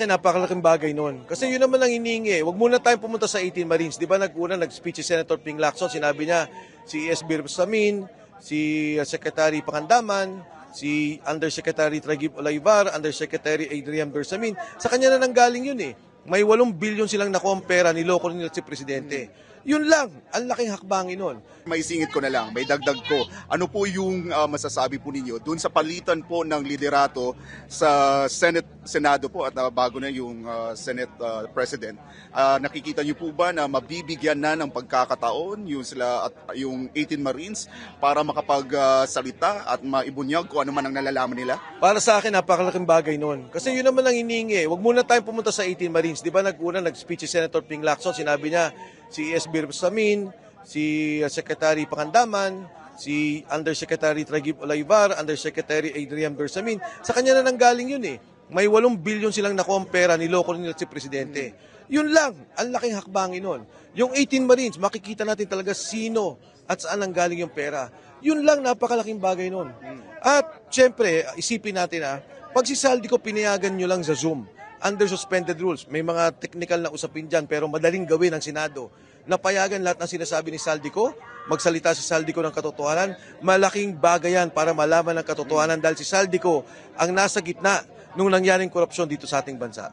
akin, napakalaking bagay noon. Kasi yun naman ang hinihingi. Huwag muna tayong pumunta sa 18 Marines. Di ba nag-speech si Senator Ping Lacson, sinabi niya si S.B. Samin, si Secretary Pangandaman, si Undersecretary Tragib Olayvar, Undersecretary Adrian Bersamin. Sa kanya na nanggaling yun eh. May 8 bilyon silang nakuha pera, niloko nila si Presidente. Yun lang, ang laking hakbangin nun. May singit ko na lang, may dagdag ko. Ano po yung masasabi po ninyo dun sa palitan po ng liderato sa Senado po at bago na yung Senate President? Nakikita niyo po ba na mabibigyan na ng pagkakataon yung sila at yung 18 Marines para makapagsalita at maibunyag kung ano man ang nalalaman nila? Para sa akin, napakalaking bagay noon. Kasi yun naman ang hinihingi. Huwag muna tayong pumunta sa 18 Marines. Di ba nag-speech si Senator Ping Lacson, sinabi niya si S.B. Samin, si Secretary Pangandaman, si Undersecretary Tragib Olayvar, Undersecretary Adrian Bersamin. Sa kanya na nanggaling yun eh. May 8 bilyon silang nakuha pera, niloko nila si Presidente. Yun lang, ang laking hakbangin nun. Yung 18 Marines, makikita natin talaga sino at saan nanggaling yung pera. Yun lang, napakalaking bagay nun. At syempre, isipin natin pag si Saldico pinayagan nyo lang sa Zoom, under suspended rules, may mga technical na usapin dyan pero madaling gawin ng Senado. Napayagan lahat ng sinasabi ni Saldico, magsalita si Saldico ng katotohanan, malaking bagay yan para malaman ng katotohanan dahil si Saldico ang nasa gitna nung nangyaring korupsyon dito sa ating bansa.